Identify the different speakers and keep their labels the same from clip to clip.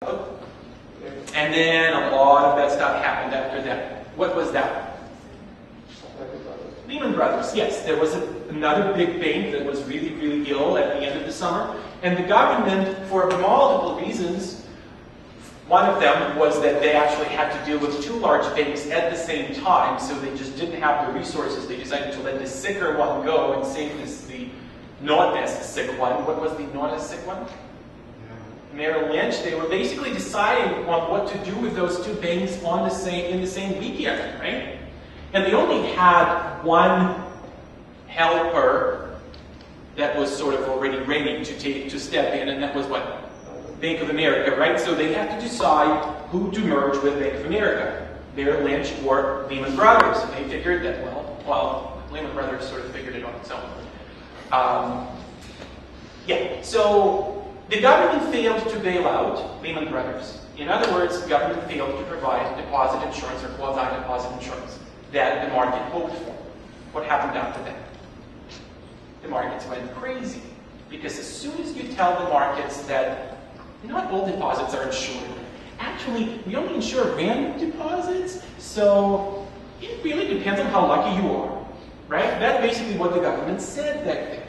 Speaker 1: And then a lot of that stuff happened after that. What was that? Lehman Brothers, yes. There was another big bank that was really, really ill at the end of the summer. And the government, for multiple reasons, one of them was that they actually had to deal with two large banks at the same time, so they just didn't have the resources. They decided to let the sicker one go and save the not as sick one. What was the not as sick one? Merrill Lynch. They were basically deciding on what to do with those two banks in the same weekend, right? And they only had one helper that was sort of already ready to step in, and that was what? Bank of America, right? So they had to decide who to merge with Bank of America, Merrill Lynch or Lehman Brothers. And they figured that, well, Lehman Brothers sort of figured it on its own. So the government failed to bail out Lehman Brothers. In other words, the government failed to provide deposit insurance or quasi-deposit insurance that the market hoped for. What happened after that? The markets went crazy. Because as soon as you tell the markets that not all deposits are insured, actually, we only insure random deposits, so it really depends on how lucky you are, right? That's basically what the government said back then.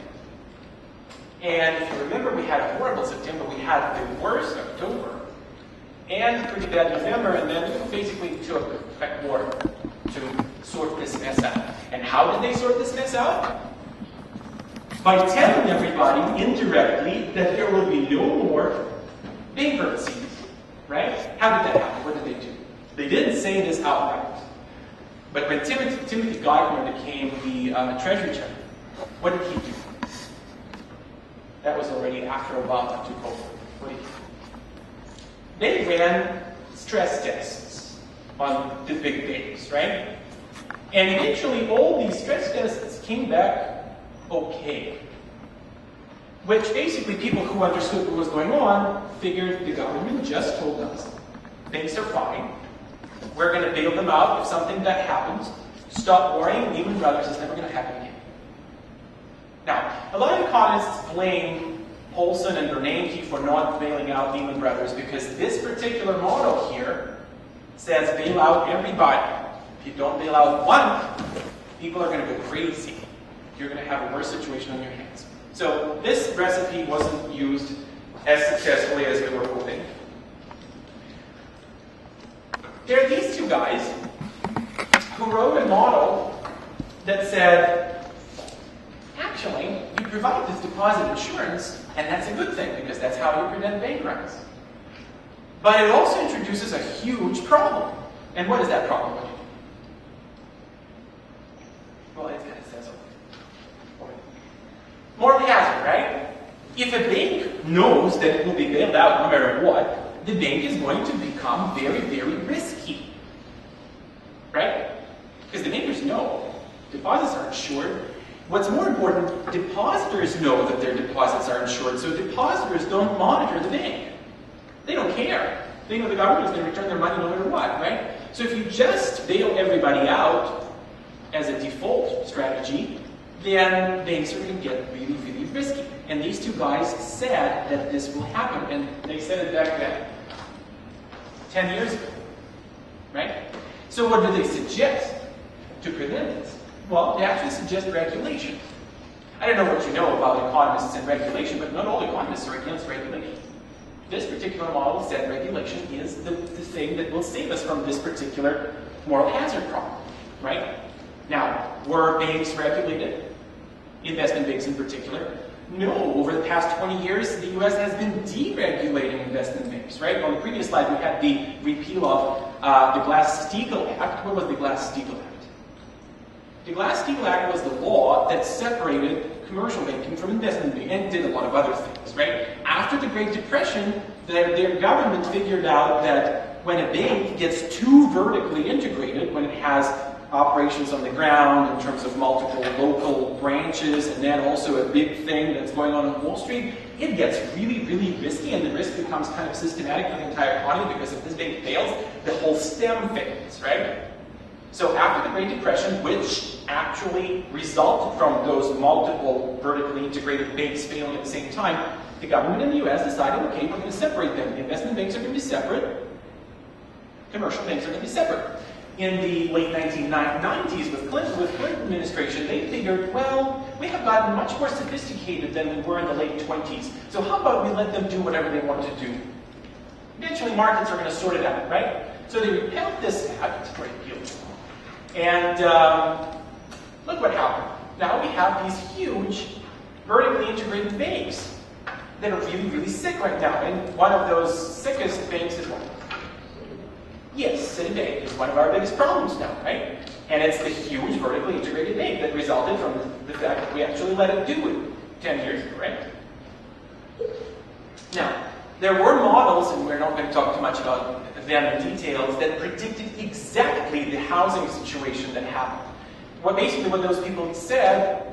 Speaker 1: And if you remember, we had a horrible September, we had the worst October, and pretty bad November, and then it basically took a quarter to sort this mess out. And how did they sort this mess out? By telling everybody indirectly that there will be no more bankruptcies, right? How did that happen? What did they do? They didn't say this outright. But when Timothy Geithner became the Treasury Chairman, what did he do? That was already after Obama took over. What did he do? They ran stress tests on the big banks, right? And eventually all these stress tests came back okay. Which basically people who understood what was going on figured the government just told us things are fine. We're going to bail them out if something that happens. Stop worrying, Lehman Brothers is never going to happen again. Now, a lot of economists blame Paulson and Bernanke for not bailing out Lehman Brothers because this particular model here says bail out everybody. If you don't bail out one, people are going to go crazy. You're going to have a worse situation on your hands. So this recipe wasn't used as successfully as we were hoping. There are these two guys who wrote a model that said, actually, you provide this deposit insurance, and that's a good thing because that's how you prevent bank runs. But it also introduces a huge problem. And what is that problem? Well, it kind of says so. Moral hazard, right? If a bank knows that it will be bailed out no matter what, the bank is going to become very, very risky. Right? Because the bankers know deposits are insured. What's more important, depositors know that their deposits are insured, so depositors don't monitor the bank. They don't care. They know the government is going to return their money no matter what, right? So if you just bail everybody out as a default strategy, then banks are going to get really, really risky. And these two guys said that this will happen, and they said it back then, 10 years ago, right? So what do they suggest to prevent this? Well, they actually suggest regulation. I don't know what you know about economists and regulation, but not all economists are against regulation. This particular model said regulation is the thing that will save us from this particular moral hazard problem, right? Now, were banks regulated? Investment banks in particular? No, over the past 20 years, the US has been deregulating investment banks, right? On the previous slide, we had the repeal of the Glass-Steagall Act. What was the Glass-Steagall Act? The Glass-Steagall Act was the law that separated commercial banking from investment banking and did a lot of other things, right? After the Great Depression, their government figured out that when a bank gets too vertically integrated, when it has operations on the ground in terms of multiple local branches, and then also a big thing that's going on Wall Street, it gets really, really risky, and the risk becomes kind of systematic for the entire economy, because if this bank fails, the whole stem fails, right? So after the Great Depression, which actually resulted from those multiple vertically integrated banks failing at the same time, the government in the US decided, okay, we're going to separate them. Investment banks are going to be separate. Commercial banks are going to be separate. In the late 1990s, with Clinton administration, they figured, well, we have gotten much more sophisticated than we were in the late 20s. So how about we let them do whatever they want to do? Eventually, markets are going to sort it out, right? So they repealed this act, it's very beautiful. And look what happened. Now we have these huge vertically integrated banks that are really, really sick right now. And one of those sickest banks is what? Yes, Citibank is one of our biggest problems now, right? And it's the huge vertically integrated bank that resulted from the fact that we actually let it do it 10 years ago, right? Now, there were models, and we're not going to talk too much about them in details, that predicted exactly the housing situation that happened. What those people said,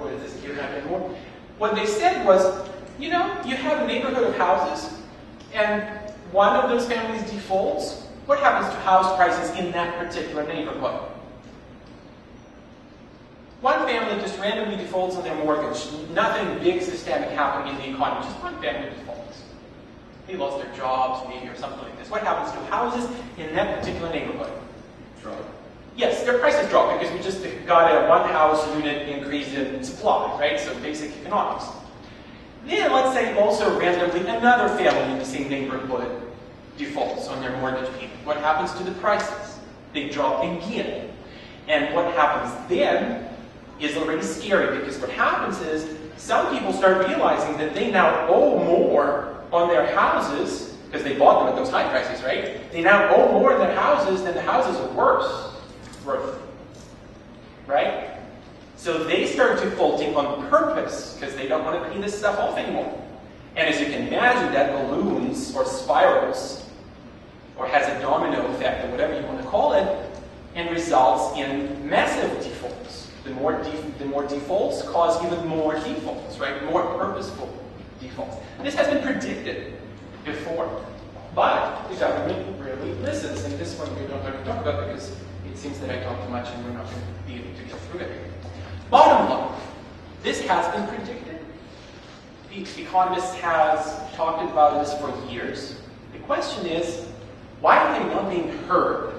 Speaker 1: what is this here not anymore? What they said was, you know, you have a neighborhood of houses, and one of those families defaults. What happens to house prices in that particular neighborhood? One family just randomly defaults on their mortgage. Nothing big systemic happening in the economy. Just one family defaults. They lost their jobs, maybe, or something like this. What happens to houses in that particular neighborhood?
Speaker 2: Drop.
Speaker 1: Yes, their prices drop because we just got a one house unit increase in supply, right? So basic economics. Then let's say also randomly another family in the same neighborhood defaults on their mortgage payment. What happens to the prices? They drop again. And what happens then is already scary, because what happens is some people start realizing that they now owe more on their houses, because they bought them at those high prices, right? They now owe more in their houses than the houses are worth, right? So they start defaulting on purpose, because they don't want to pay this stuff off anymore. And as you can imagine, that balloons or spirals, or has a domino effect, or whatever you want to call it, and results in massive defaults. The more defaults cause even more defaults, right? More purposeful defaults. And this has been predicted before, but the government rarely listens. And this one we don't have to talk about because it seems that I talk too much and we're not going to be able to get through it. Bottom line, this has been predicted. The economists have talked about this for years. The question is, why are they not being heard?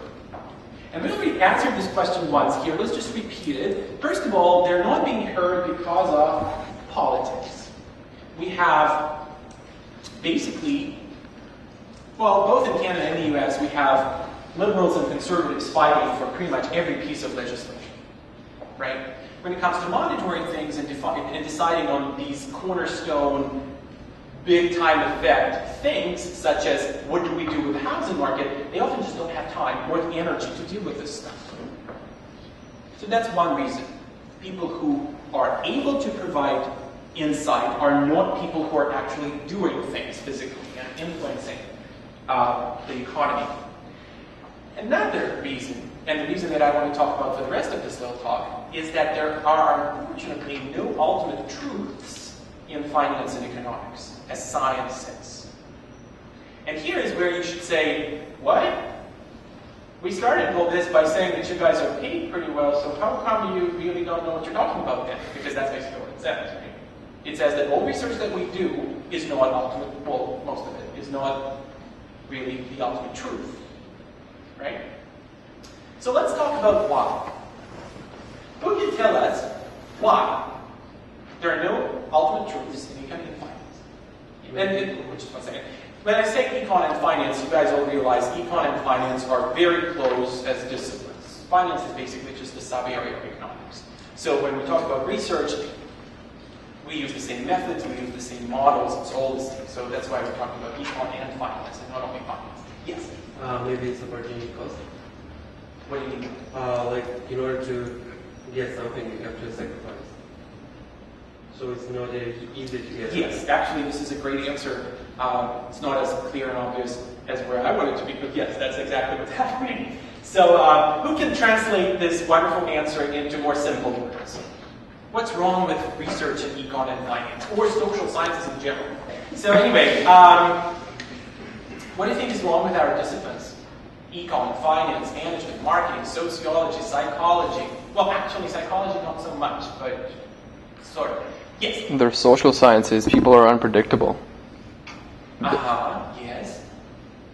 Speaker 1: And we already answered this question once here. Let's just repeat it. First of all, they're not being heard because of politics. We have basically, well, both in Canada and the US, we have liberals and conservatives fighting for pretty much every piece of legislation, right? When it comes to monitoring things and deciding on these cornerstone, big-time effect things, such as what do we do with the housing market, they often just don't have time or energy to deal with this stuff. So that's one reason. People who are able to provide insight are not people who are actually doing things physically and influencing the economy. Another reason, and the reason that I want to talk about for the rest of this little talk, is that there are, unfortunately, no ultimate truths in finance and economics, as science says. And here is where you should say, what? We started all this by saying that you guys are paid pretty well, so how come you really don't know what you're talking about then? Because that's basically what it says, right? It says that all research that we do is not ultimate, well, most of it is not really the ultimate truth, right? So let's talk about why. Who can tell us why there are no ultimate truths in econ and finance? Just one second. When I say econ and finance, you guys all realize econ and finance are very close as disciplines. Finance is basically just a sub-area of economics. So when we talk about research, we use the same methods, we use the same models, it's all the same. So that's why we're talking about econ and finance, and not only finance. Yes?
Speaker 2: Maybe it's opportunity cost.
Speaker 1: What do you mean?
Speaker 2: Like, in order to get something, you have to sacrifice. So it's not easy to get.
Speaker 1: Yes, actually, this is a great answer. It's not as clear and obvious as where I want it to be, but yes, that's exactly what's happening. So who can translate this wonderful answer into more simple words? What's wrong with research in econ and finance, or social sciences in general? So anyway, what do you think is wrong with our disciplines? econ, finance, management, marketing, sociology, psychology. Well, actually, psychology not so much, but sort of. Yes?
Speaker 3: They're social sciences. People are unpredictable.
Speaker 1: Uh-huh.